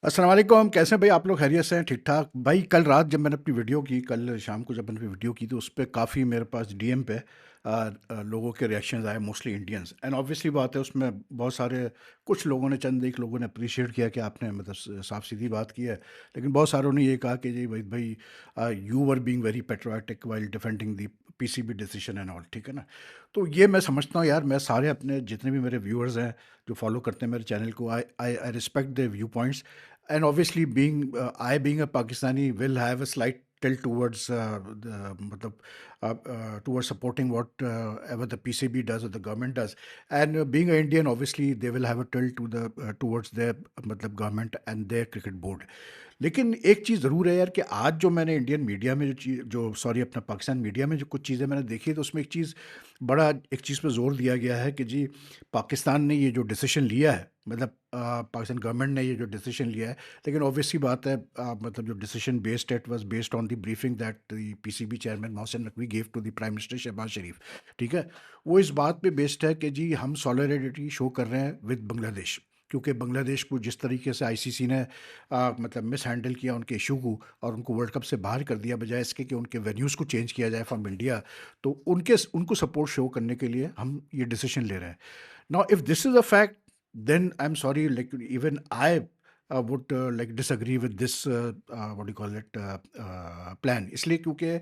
अस्सलाम वालेकुम, कैसे हैं भाई आप लोग? खैरियत से हैं? ठीक-ठाक? भाई कल रात जब मैंने अपनी वीडियो की, कल शाम को जब मैंने अपनी वीडियो की तो उस पे काफ़ी मेरे पास डीएम पे लोगों के रिएक्शंस आए, मोस्टली इंडियंस। एंड ऑब्वियसली बात है, उसमें बहुत सारे, कुछ लोगों ने, चंद एक लोगों ने अप्रिशिएट किया कि आपने मतलब साफ-सीधी बात की है। लेकिन बहुत सारों ने ये कहा कि जी भाई भाई you were being very patriotic while defending the PCB decision and all, ठीक है ना? तो ये मैं समझता हूँ यार, मैं सारे अपने जितने भी मेरे व्यूअर्स हैं, जो फॉलो करते हैं मेरे चैनल को, I respect there view points. And obviously being I being a Pakistani will have a slight tilt towards towards supporting what ever the PCB does or the government does. And being an Indian, obviously they will have a tilt to the towards their मतलब government and their cricket board. लेकिन एक चीज़ ज़रूर है यार कि आज जो मैंने इंडियन मीडिया में जो सॉरी अपना पाकिस्तान मीडिया में जो कुछ चीज़ें मैंने देखी, तो उसमें एक चीज़ पे ज़ोर दिया गया है कि जी पाकिस्तान ने ये जो डिसीजन लिया है, मतलब पाकिस्तान गवर्नमेंट ने ये जो डिसीजन लिया है, लेकिन ऑब्वियसली बात है, मतलब जो decision based it was based on the briefing that the PCB chairman Mohsin Naqvi gave to the prime minister Shahbaz Sharif, ठीक है? वो इस बात पे बेस्ड है कि जी हम सॉलिडरिटी शो कर रहे हैं विद बांग्लादेश, क्योंकि बांग्लादेश को जिस तरीके से आईसीसी ने मतलब मिस हैंडल किया उनके इशू को, और उनको वर्ल्ड कप से बाहर कर दिया बजाय इसके कि उनके वेन्यूज़ को चेंज किया जाए फ्रॉम इंडिया, तो उनको सपोर्ट शो करने के लिए हम ये डिसीजन ले रहे हैं। Now if this is a fact, then I'm sorry, like even I would like disagree with this what do you call it plan, इसलिए क्योंकि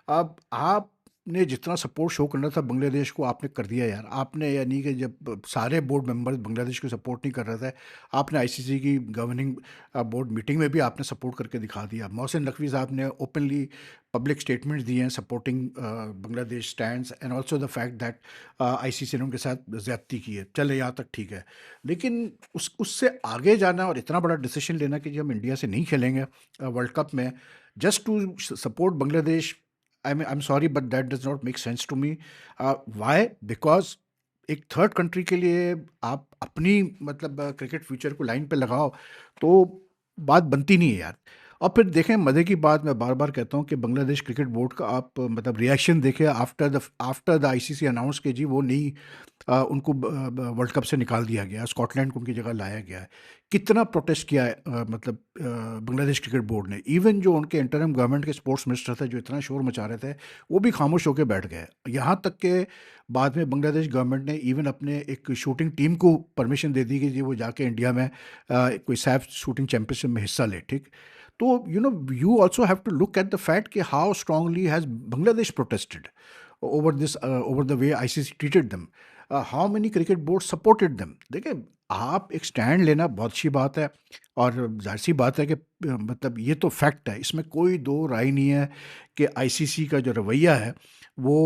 अब आपने जितना सपोर्ट शो करना था बांग्लादेश को आपने कर दिया यार। आपने यानी कि जब सारे बोर्ड मेंबर्स बांग्लादेश को सपोर्ट नहीं कर रहे थे, आपने आईसीसी की गवर्निंग बोर्ड मीटिंग में भी आपने सपोर्ट करके दिखा दिया। मोहसिन नकवी साहब ने ओपनली पब्लिक स्टेटमेंट्स दिए हैं supporting Bangladesh stands, and also the fact that ICC ने उनके साथ ज्यादती की है। चले यहाँ तक ठीक है, लेकिन उससे आगे जाना और इतना बड़ा डिसीजन लेना कि जी हम इंडिया से नहीं खेलेंगे वर्ल्ड कप में, just to support Bangladesh, I am sorry but that does not make sense to me. Why? Because एक थर्ड कंट्री के लिए आप अपनी मतलब क्रिकेट फ्यूचर को लाइन पे लगाओ, तो बात बनती नहीं है यार। और फिर देखें, मज़े की बात मैं बार बार कहता हूँ कि बांग्लादेश क्रिकेट बोर्ड का आप मतलब रिएक्शन देखें आफ्टर द आईसीसी अनाउंस के जी वो नहीं, उनको वर्ल्ड कप से निकाल दिया गया, स्कॉटलैंड को उनकी जगह लाया गया है। कितना प्रोटेस्ट किया है मतलब बांग्लादेश क्रिकेट बोर्ड ने। इवन जो उनके इंटरिम गवर्नमेंट के स्पोर्ट्स मिनिस्टर थे, जो इतना शोर मचा रहे थे, वो भी खामोश होकर बैठ गए। यहाँ तक के बाद में बांग्लादेश गवर्नमेंट ने इवन अपने एक शूटिंग टीम को परमिशन दे दी कि जी वो जाके इंडिया में कोई सैफ शूटिंग चैंपियनशिप में हिस्सा ले, ठीक? तो you also have to look at the fact कि how strongly has Bangladesh protested over the way ICC treated them. How many cricket boards supported them? देखिए, आप एक स्टैंड लेना बहुत अच्छी बात है, और जाहिर सी बात है कि मतलब ये तो फैक्ट है, इसमें कोई दो राय नहीं है कि आईसीसी का जो रवैया है वो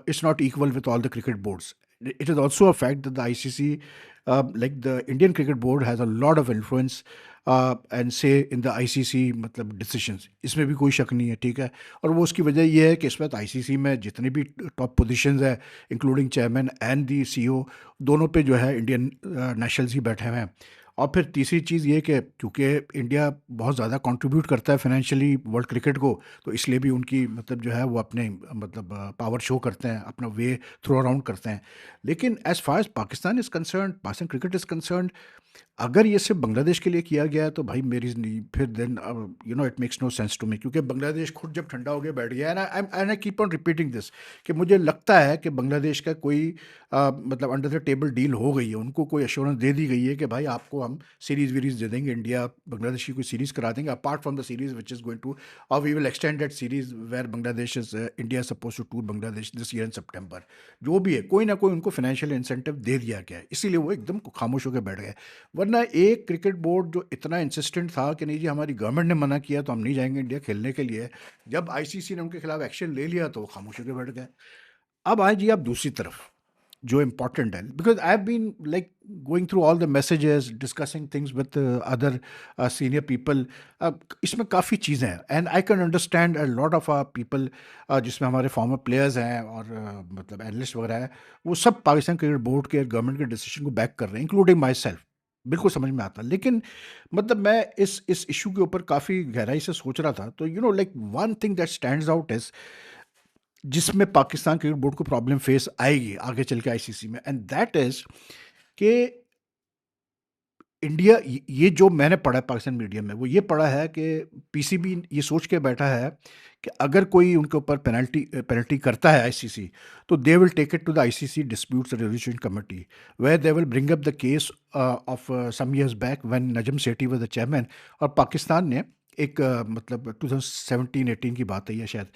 it's not equal with all the cricket boards. It is also a fact that the ICC, like the Indian Cricket Board, has a lot of influence and say in the ICC मतलब decisions, इसमें भी कोई शक नहीं है, ठीक है? और वो उसकी वजह ये है कि इस वक्त आईसीसी में जितने भी टॉप पोजीशंस है, including chairman and the CEO, दोनों पे जो है इंडियन नेशनल्स ही बैठे हुए हैं। और फिर तीसरी चीज़ ये कि क्योंकि इंडिया बहुत ज़्यादा कंट्रीब्यूट करता है फाइनेंशियली वर्ल्ड क्रिकेट को, तो इसलिए भी उनकी मतलब जो है वो अपने मतलब पावर शो करते हैं, अपना वे थ्रो अराउंड करते हैं। लेकिन as far as Pakistan is concerned, Pakistan cricket is concerned, अगर ये सिर्फ बांग्लादेश के लिए किया गया है तो भाई मेरी नहीं, फिर then it makes no sense to me, क्योंकि बांग्लादेश खुद जब ठंडा हो गया बैठ गया है। And I keep on repeating this कि मुझे लगता है कि बांग्लादेश का कोई मतलब अंडर द टेबल डील हो गई है, उनको कोई एश्योरेंस दे दी गई है कि भाई आपको हम सीरीज वीरीज दे देंगे, इंडिया बांग्लादेश की कोई सीरीज करा देंगे apart from the series which is going to, और we will extend that series where Bangladesh is India suppose to tour Bangladesh this year in September. जो भी है, कोई ना कोई उनको फाइनेंशियल इंसेंटिव दे दिया गया है, इसीलिए वो एकदम खामोश होकर बैठ गए। वरना एक क्रिकेट बोर्ड जो इतना इंसिस्टेंट था कि नहीं जी हमारी गवर्नमेंट ने मना किया तो हम नहीं जाएंगे इंडिया खेलने के लिए, जब आईसीसी ने उनके खिलाफ एक्शन ले लिया तो वो खामोश होकर बैठ गए। अब आए जी आप दूसरी तरफ, जो इम्पोर्टेंट है, because I have been like going through all the messages, discussing things with other senior people. इसमें काफ़ी चीज़ें हैं and I can understand a lot of people, जिसमें हमारे फॉर्मर प्लेयर्स हैं और मतलब एनालिस्ट वगैरह हैं, वो सब पाकिस्तान क्रिकेट बोर्ड के गवर्नमेंट के डिसीजन को बैक कर रहे हैं, इंक्लूडिंग माई सेल्फ। बिल्कुल समझ में आता है, लेकिन मतलब मैं इस इशू के ऊपर काफ़ी गहराई से सोच रहा था, तो like one thing that stands out is, जिसमें पाकिस्तान क्रिकेट बोर्ड को प्रॉब्लम फेस आएगी आगे चल के आईसीसी में, एंड दैट इज कि इंडिया ये जो मैंने पढ़ा है पाकिस्तान मीडिया में, वो ये पढ़ा है कि पीसीबी ये सोच के बैठा है कि अगर कोई उनके ऊपर पेनल्टी करता है आईसीसी, तो they will take it to the ICC disputes resolution committee, where they will bring up the case of some years back when Najam Sethi was the chairman. और पाकिस्तान ने एक मतलब 2017-18 की बात है ये शायद,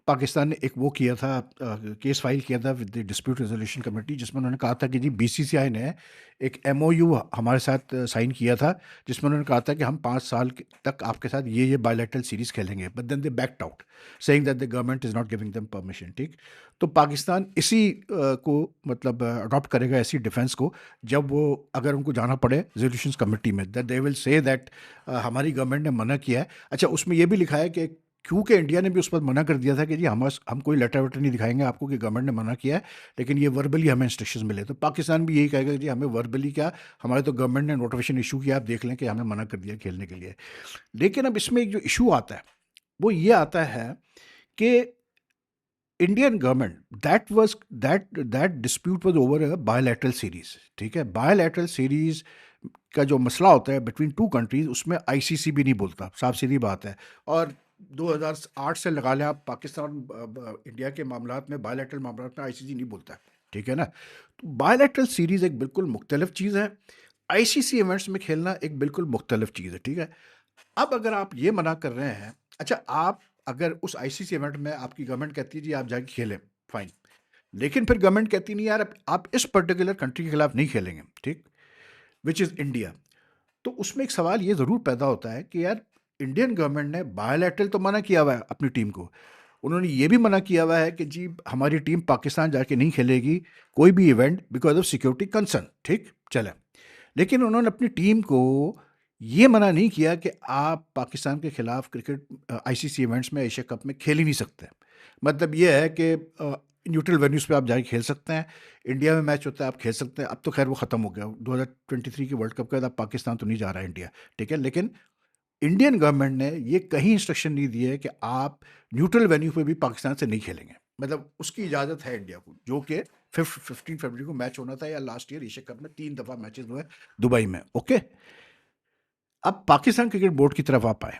पाकिस्तान ने एक वो किया था, केस फाइल किया था with the dispute resolution committee, जिसमें उन्होंने कहा था कि जी बीसीसीआई ने एक एमओयू हमारे साथ साइन किया था, जिसमें उन्होंने कहा था कि हम 5 साल तक आपके साथ ये बायलैटरल सीरीज खेलेंगे, but then they backed out saying that the government is not giving them permission. ठीक, तो पाकिस्तान इसी को मतलब अडॉप्ट करेगा, ऐसी डिफेंस को, जब वो अगर उनको जाना पड़े रेजोल्यूशन कमेटी में, that they will say that हमारी गवर्नमेंट ने मना किया है। अच्छा, उसमें ये भी लिखा है कि क्योंकि इंडिया ने भी उस पर मना कर दिया था कि जी हम कोई लेटर वेटर नहीं दिखाएंगे आपको कि गवर्नमेंट ने मना किया है, लेकिन ये वर्बली हमें इंस्ट्रक्शंस मिले, तो पाकिस्तान भी यही कहेगा कि जी हमें वर्बली क्या, हमारे तो गवर्नमेंट ने नोटिफिकेशन इशू किया, आप देख लें कि हमें मना कर दिया खेलने के लिए। लेकिन अब इसमें एक जो इशू आता है वो ये आता है कि Indian government, that dispute was over a bilateral series. ठीक है, बायलैटरल सीरीज का जो मसला होता है बिटवीन टू कंट्रीज, उसमें आईसीसी भी नहीं बोलता, साफ सीधी बात है। और 2008 से लगा लें आप, पाकिस्तान इंडिया के मामलात में, बायलैटरल मामलात में आईसीसी नहीं बोलता है। ठीक है ना, तो बायलैटरल सीरीज एक बिल्कुल मुख्तलिफ चीज़ है, आईसीसी इवेंट्स में खेलना एक बिल्कुल मुख्तलिफ चीज़ है। ठीक है, अब अगर आप ये मना कर रहे हैं, अच्छा आप अगर उस आईसीसी इवेंट में आपकी गवर्नमेंट कहती है जी आप जाके खेलें, फाइन, लेकिन फिर गवर्नमेंट कहती नहीं यार आप इस पर्टिकुलर कंट्री के खिलाफ नहीं खेलेंगे, ठीक, विच इज़ इंडिया, तो उसमें एक सवाल ये ज़रूर पैदा होता है कि यार इंडियन गवर्नमेंट ने बायलैटरल तो मना किया हुआ है अपनी टीम को, उन्होंने ये भी मना किया हुआ है कि जी हमारी टीम पाकिस्तान जाके नहीं खेलेगी कोई भी event because of security concern, ठीक चले, लेकिन उन्होंने अपनी टीम को ये मना नहीं किया कि आप पाकिस्तान के खिलाफ क्रिकेट आईसीसी इवेंट्स में, एशिया कप में खेल ही नहीं सकते। मतलब ये है कि न्यूट्रल वेन्यूज़ पे आप जाके खेल सकते हैं, इंडिया में मैच होता है आप खेल सकते हैं, अब तो खैर वो ख़त्म हो गया 2023 के वर्ल्ड कप के बाद, अब पाकिस्तान तो नहीं जा रहा है इंडिया, ठीक है, लेकिन इंडियन गवर्नमेंट ने ये कहीं इंस्ट्रक्शन नहीं दी है कि आप न्यूट्रल वेन्यू पे भी पाकिस्तान से नहीं खेलेंगे, मतलब उसकी इजाज़त है इंडिया को, जो कि 15 फरवरी को मैच होना था, या लास्ट ईयर एशिया कप में 3 दफ़ा मैचेस हुए दुबई में। ओके, अब पाकिस्तान क्रिकेट बोर्ड की तरफ आप आए,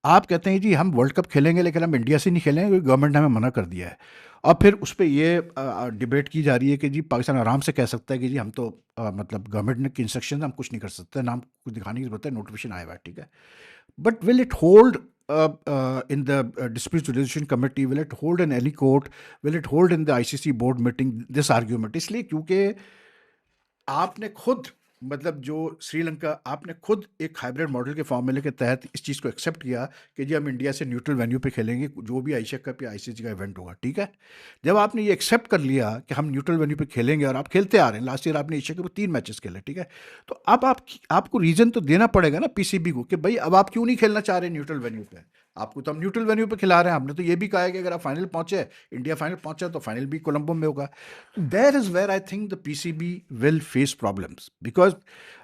आप कहते हैं जी हम वर्ल्ड कप खेलेंगे लेकिन हम इंडिया से नहीं खेलेंगे क्योंकि गवर्नमेंट ने हमें मना कर दिया है, और फिर उस पर ये डिबेट की जा रही है कि जी पाकिस्तान आराम से कह सकता है कि जी हम तो मतलब गवर्नमेंट ने की इंस्ट्रक्शन हम कुछ नहीं कर सकते, ना हम कुछ दिखाने की जरूरत है, नोटिफिकेशन आया हुआ है, ठीक है, but will it hold in the dispute resolution committee, will it hold in any court, will it hold in the ICC board meeting this argument? इसलिए क्योंकि आपने खुद मतलब जो श्रीलंका, आपने खुद एक हाइब्रिड मॉडल के फॉर्मूले के तहत इस चीज़ को एक्सेप्ट किया कि जी हम इंडिया से न्यूट्रल वेन्यू पे खेलेंगे जो भी एशिया कप या आईसीसी का इवेंट होगा, ठीक है, जब आपने ये एक्सेप्ट कर लिया कि हम न्यूट्रल वेन्यू पे खेलेंगे और आप खेलते आ रहे हैं, लास्ट ईयर आपने एशिया कप में 3 मैचेस खेले, ठीक है, तो अब आपको रीज़न तो देना पड़ेगा ना पीसीबी को कि भाई अब आप क्यों नहीं खेलना चाह रहे न्यूट्रल वेन्यू पे, आपको तो हम न्यूट्रल वेन्यू पे खिला रहे हैं, हमने तो ये भी कहा है कि अगर आप फाइनल पहुंचे, इंडिया फाइनल पहुंचा, तो फाइनल भी कोलंबो में होगा। There is where I think the PCB will face problems, because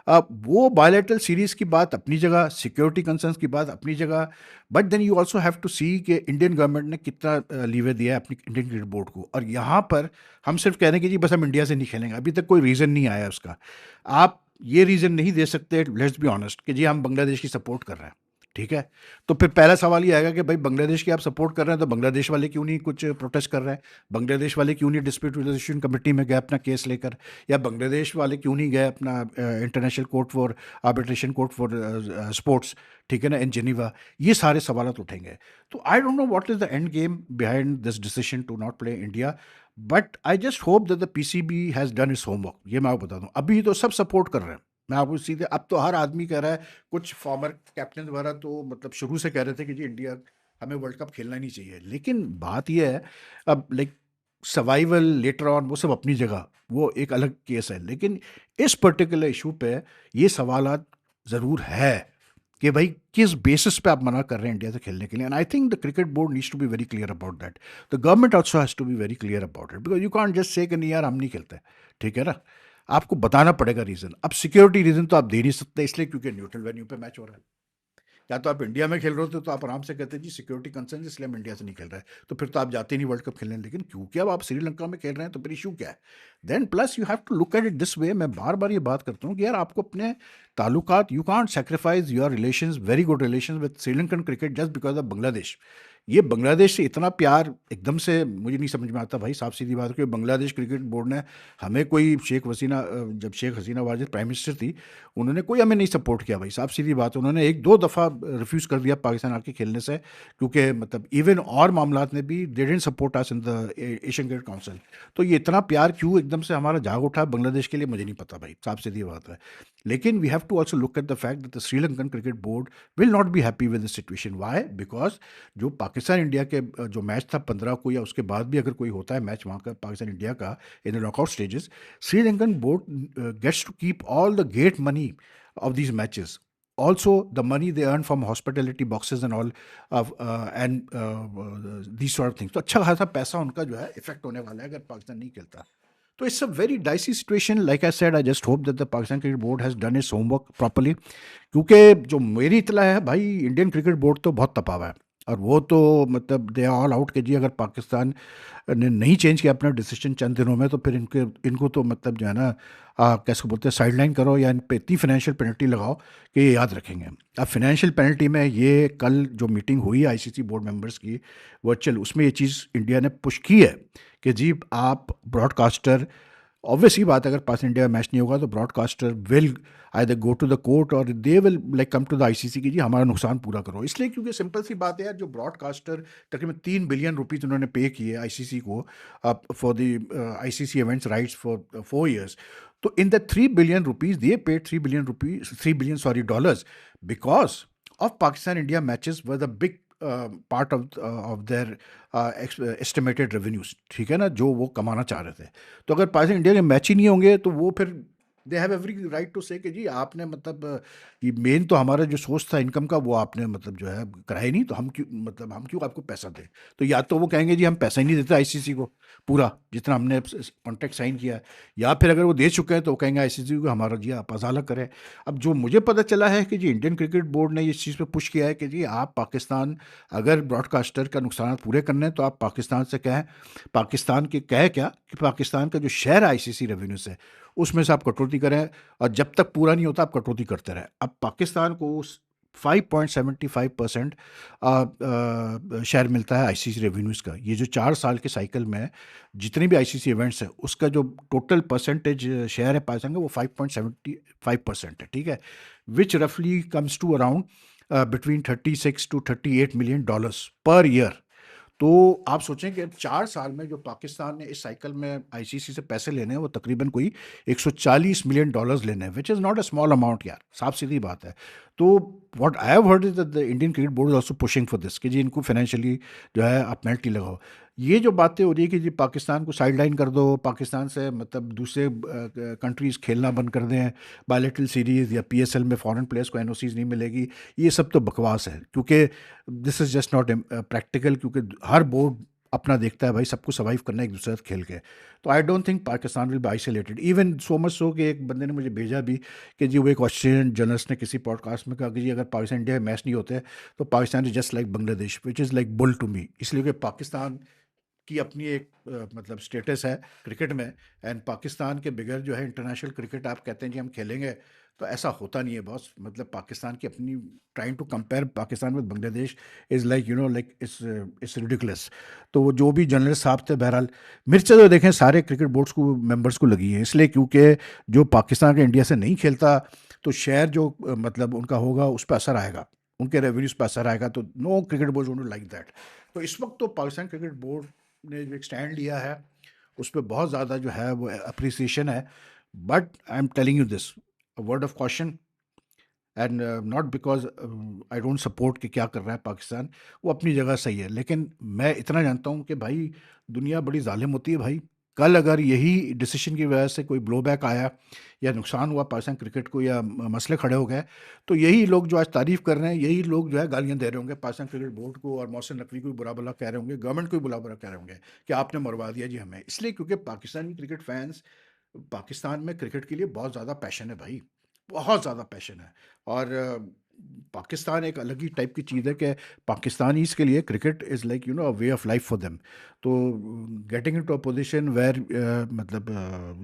वो बायलैटरल सीरीज की बात अपनी जगह, सिक्योरिटी कंसर्न्स की बात अपनी जगह, but then you also have to see कि इंडियन गवर्नमेंट ने कितना लीवर दिया है अपनी इंडियन क्रिकेट बोर्ड को, और यहाँ पर हम सिर्फ कह रहे हैं कि जी बस हम इंडिया से नहीं खेलेंगे, अभी तक कोई रीज़न नहीं आया उसका। आप ये रीज़न नहीं दे सकते, लेट्स बी ऑनेस्ट, कि जी हम बांग्लादेश की सपोर्ट कर रहे हैं, ठीक है, तो फिर पहला सवाल ये आएगा कि भाई बांग्लादेश की आप सपोर्ट कर रहे हैं तो बांग्लादेश वाले क्यों नहीं कुछ प्रोटेस्ट कर रहे हैं, बांग्लादेश वाले क्यों नहीं डिस्प्यूट रेजोल्यूशन कमेटी में गए अपना केस लेकर, या बांग्लादेश वाले क्यों नहीं गए अपना international court for arbitration court for sports, ठीक है ना, इन जेनीवा, ये सारे सवाल उठेंगे। तो I don't know what is the end game behind this decision to not play India, but I just hope that the PCB has done its homework. ये मैं आपको बता दूं, अभी तो सब सपोर्ट कर रहे हैं, मैं आपको सीधे, अब तो हर आदमी कह रहा है, कुछ फॉर्मर कैप्टन वगैरह तो मतलब शुरू से कह रहे थे कि जी इंडिया हमें वर्ल्ड कप खेलना ही नहीं चाहिए, लेकिन बात यह है अब लाइक सर्वाइवल लेटर ऑन वो सब अपनी जगह, वो एक अलग केस है, लेकिन इस पर्टिकुलर इशू पे ये सवालात ज़रूर है कि भाई किस बेसिस पे आप मना कर रहे हैं इंडिया से खेलने के लिए, and I think the cricket board needs to be very clear about that, the government also has to be very clear about it, because you can't just say कि नहीं यार हम नहीं खेलते, ठीक है ना, आपको बताना पड़ेगा रीज़न। अब सिक्योरिटी रीज़न तो आप दे नहीं सकते, इसलिए क्योंकि न्यूट्रल वेन्यू पे मैच हो रहा है, या तो आप इंडिया में खेल रहे होते तो आप आराम से कहते जी सिक्योरिटी कंसर्न इसलिए हम इंडिया से नहीं खेल रहे, तो फिर तो आप जाते नहीं वर्ल्ड कप खेलने, लेकिन क्योंकि अब आप श्रीलंका में खेल रहे हैं तो फिर इशू क्या है, then plus you have to look at it this way. मैं बार बार ये बात करता हूँ कि यार आपको अपने ताल्लुकात, you can't sacrifice your relations, very good relations with Sri Lankan cricket just because of Bangladesh. ये बांग्लादेश से इतना प्यार एकदम से मुझे नहीं समझ में आता भाई, साफ सीधी बात है कि बांग्लादेश क्रिकेट बोर्ड ने हमें कोई जब शेख हसीना वाजिद प्राइम मिनिस्टर थी, उन्होंने कोई हमें नहीं सपोर्ट किया भाई, साफ सीधी बात है। उन्होंने एक दो दफ़ा रिफ्यूज़ कर दिया पाकिस्तान आके खेलने से, क्योंकि मतलब इवन और मामलात में भी they didn't support us in the Asian cricket council. तो ये इतना प्यार क्यों एकदम से हमारा जाग उठा बांग्लादेश के लिए, मुझे नहीं पता भाई, साफ सीधी बात है। लेकिन we have to also look at the fact that the Sri Lankan cricket board will not be happy with the situation. Why? Because जो पाकिस्तान इंडिया के जो मैच था 15 को, या उसके बाद भी अगर कोई होता है मैच वहाँ का पाकिस्तान इंडिया का in the knockout stages, Sri Lankan board gets to keep all the gate money of these matches. Also, the money they earn from hospitality boxes and all these sort of things. तो अच्छा खासा पैसा उनका जो है effect होने वाला है अगर पाकिस्तान नहीं खेलता। तो it's a very dicey situation. Like I said, I just hope that the Pakistan cricket board has done its homework properly, क्योंकि जो मेरी इतला है भाई, इंडियन क्रिकेट बोर्ड तो बहुत तपा हुआ है, और वो तो मतलब दे आर ऑल आउट के जी, अगर पाकिस्तान ने नहीं चेंज किया अपना डिसीजन चंद दिनों में, तो फिर इनको तो मतलब जो है ना, कैसे बोलते हैं, साइडलाइन करो या इन पे इतनी फाइनेंशियल पेनल्टी लगाओ कि ये याद रखेंगे। अब फाइनेंशियल पेनल्टी में ये कल जो मीटिंग हुई आईसीसी बोर्ड मेंबर्स की वर्चुअल, उसमें ये चीज़ इंडिया ने पुश की है कि जी आप ब्रॉडकास्टर, ऑब्वियस ही बात है, अगर पास इंडिया मैच नहीं होगा तो broadcaster will either go to the court और they will like come to the ICC की जी हमारा नुकसान पूरा करो। इसलिए क्योंकि सिंपल सी बात है यार, जो ब्रॉडकास्टर तकरीबन 3 बिलियन रुपीज़ उन्होंने पे किए आईसीसी को for the ICC events rights for 4 years। तो in the 3 billion rupees they paid 3 billion sorry dollars because of Pakistan India matches were the big part of their estimated revenues, ठीक है ना, जो वो कमाना चाह रहे थे। तो अगर पाकिस्तान इंडिया के मैच ही नहीं होंगे तो वो फिर they have every right to say कि जी आपने मतलब ये मेन तो हमारा जो सोर्स था इनकम का, वो आपने मतलब जो है कराया नहीं, तो हम क्यों आपको पैसा दें। तो या तो वो कहेंगे जी हम पैसा ही नहीं देते आईसीसी को पूरा जितना हमने कॉन्ट्रैक्ट साइन किया है, या फिर अगर वो दे चुके हैं तो वो कहेंगे आईसीसी को हमारा जी आप अजाला करें। अब जो मुझे पता चला है कि जी इंडियन क्रिकेट बोर्ड ने इस चीज़ पे पुश किया है कि जी आप पाकिस्तान, अगर ब्रॉडकास्टर का नुकसान पूरे करने हैं तो आप पाकिस्तान से कहें, पाकिस्तान के कहे क्या कि पाकिस्तान का जो शेयर है आईसीसी रेवेन्यू से, उसमें से आप कटौती करें, और जब तक पूरा नहीं होता आप कटौती करते रहें। अब पाकिस्तान को 5.75% शेयर मिलता है आईसीसी रेवेन्यूज़ का। ये जो 4 साल के साइकिल में जितने भी आईसीसी इवेंट्स हैं उसका जो टोटल परसेंटेज शेयर है पाकिस्तान का, वो 5.75% है, ठीक है, विच रफली comes to around between 36 to 38 million dollars per year. तो आप सोचें कि 4 साल में जो पाकिस्तान ने इस साइकिल में आईसीसी से पैसे लेने हैं वो तकरीबन कोई 140 मिलियन डॉलर्स लेने हैं, which is not a small amount यार, साफ सीधी बात है। तो what I have heard is that the Indian cricket board is also pushing for this कि जी इनको फाइनेंशियली जो है आप पेनल्टी लगाओ। ये जो बातें हो रही है कि जी पाकिस्तान को साइडलाइन कर दो, पाकिस्तान से मतलब दूसरे कंट्रीज़ खेलना बंद कर दें, बायलैटरल सीरीज़ या पीएसएल में फॉरेन प्लेयर्स को एनओसीज नहीं मिलेगी, ये सब तो बकवास है, क्योंकि this is just not practical, क्योंकि हर बोर्ड अपना देखता है भाई, सबको सर्वाइव करना है एक दूसरे से खेल के। तो I don't think Pakistan will be isolated, even so much so कि एक बंदे ने मुझे भेजा भी कि जी वो एक ऑस्ट्रेलियन जर्नलिस्ट ने किसी पॉडकास्ट में कहा कि जी अगर पाकिस्तान इंडिया मैच नहीं होते तो Pakistan is just like Bangladesh, which is like bull to me, इसलिए कि पाकिस्तान की अपनी एक मतलब स्टेटस है क्रिकेट में, एंड पाकिस्तान के बगैर जो है इंटरनेशनल क्रिकेट आप कहते हैं जी हम खेलेंगे, तो ऐसा होता नहीं है बॉस। मतलब पाकिस्तान की अपनी trying to compare Pakistan with Bangladesh is like you know like it's ridiculous. तो वो जो भी जर्नलिस्ट साहब थे, बहरहाल मिर्चा तो देखें सारे क्रिकेट बोर्ड्स को मेंबर्स को लगी है, इसलिए क्योंकि जो पाकिस्तान के इंडिया से नहीं खेलता तो शेयर जो मतलब उनका होगा उस पर असर आएगा, उनके रेवेन्यूज पर असर आएगा, तो no cricket board won't like that. तो इस वक्त तो पाकिस्तान क्रिकेट बोर्ड ने जो एक स्टैंड लिया है उस पर बहुत ज़्यादा जो है वो अप्रिसिएशन है, but I am telling you this word of caution, and not because I don't support कि क्या कर रहा है पाकिस्तान, वो अपनी जगह सही है, लेकिन मैं इतना जानता हूँ कि भाई दुनिया बड़ी जालिम होती है भाई। कल अगर यही डिसीजन की वजह से कोई ब्लो बैक आया या नुकसान हुआ पाकिस्तान क्रिकेट को, या मसले खड़े हो गए, तो यही लोग जो आज तारीफ़ कर रहे हैं, यही लोग जो है गालियां दे रहे होंगे पाकिस्तान क्रिकेट बोर्ड को, और मोहसिन नकवी को भी बुरा भला कह रहे होंगे, गवर्नमेंट को भी बुरा भला कह रहे होंगे कि आपने मरवा दिया जी हमें। इसलिए क्योंकि पाकिस्तानी क्रिकेट फैंस, पाकिस्तान में क्रिकेट के लिए बहुत ज़्यादा पैशन है भाई, बहुत ज़्यादा पैशन है। और पाकिस्तान एक अलग ही टाइप की चीज़ है कि पाकिस्तानीज़ के लिए cricket is like a way of life for them. तो getting into a position where मतलब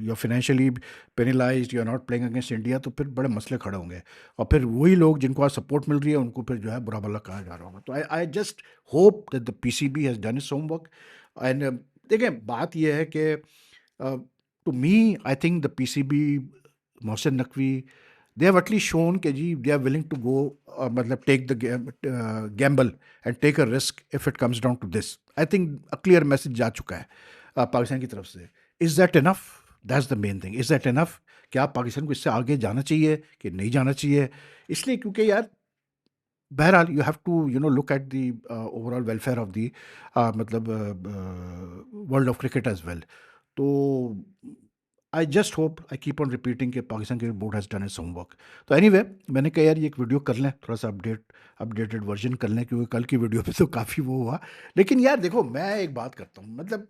you are financially penalised, you are not playing against India, तो फिर बड़े मसले खड़े होंगे। और फिर वही लोग जिनको आज सपोर्ट मिल रही है उनको फिर जो है बुरा भला कहा जा रहा होगा। तो I I just hope that the PCB has done its homework. And देखें, बात यह है कि to me I think the PCB, Mohsin Naqvi, they have at least shown कि जी they are willing to go मतलब take the gamble and take a risk if it comes down to this. I think a clear message जा चुका है पाकिस्तान की तरफ से. Is that enough? That's the main thing. Is that enough? क्या पाकिस्तान को इससे आगे जाना चाहिए कि नहीं जाना चाहिए? इसलिए क्योंकि यार बहरहाल you have to look at the overall welfare of the मतलब world of cricket as well. तो I just hope, I keep on repeating कि Pakistan cricket board has done its homework. तो एनीवे मैंने कहा यार ये एक वीडियो कर लें, थोड़ा सा अपडेटेड वर्जन कर लें, क्योंकि कल की वीडियो पे तो काफ़ी वो हुआ। लेकिन यार देखो, मैं एक बात करता हूँ, मतलब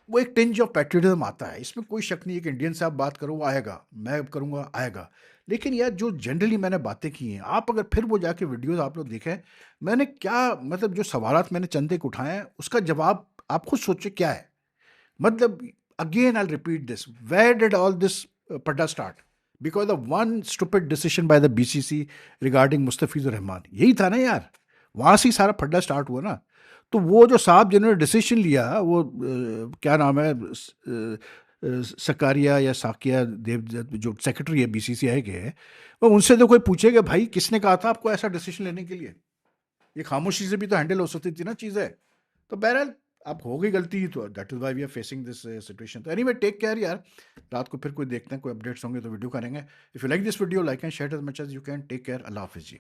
वो एक टिंज ऑफ पैट्रियटिज्म आता है, इसमें कोई शक नहीं है कि इंडियन से आप बात करो वो आएगा, मैं करूँगा आएगा। लेकिन यार जो जनरली मैंने बातें की हैं, आप अगर फिर वो जाके वीडियोस आप लोग देखें, मैंने क्या मतलब जो सवालात मैंने चंद एक उठाए हैं उसका जवाब आप खुद सोचिए क्या है। मतलब again I'll repeat this, where did all this padda start? Because of one stupid decision by the BCC regarding Mustafizur Rahman, यही था ना यार, वहाँ से ही सारा फड्डा स्टार्ट हुआ ना। तो वो जो साहब जिन्होंने डिसीजन लिया, वो क्या नाम है, सकारिया या साकिया देव, जो सेक्रेटरी है बीसीसीआई के, वो उनसे तो कोई पूछेगा भाई किसने कहा था आपको ऐसा डिसीजन लेने के लिए? ये खामोशी से भी तो हैंडल हो सकती थी ना चीज़ें। तो बहरहाल अब हो गई गलती, तो that is why we are facing this situation. तो एनीवे टेक केयर यार, रात को फिर कोई देखते हैं, कोई अपडेट्स होंगे तो वीडियो करेंगे। If you like this video, like and share as much as you can. Take care, अल्लाह हाफिज़ जी।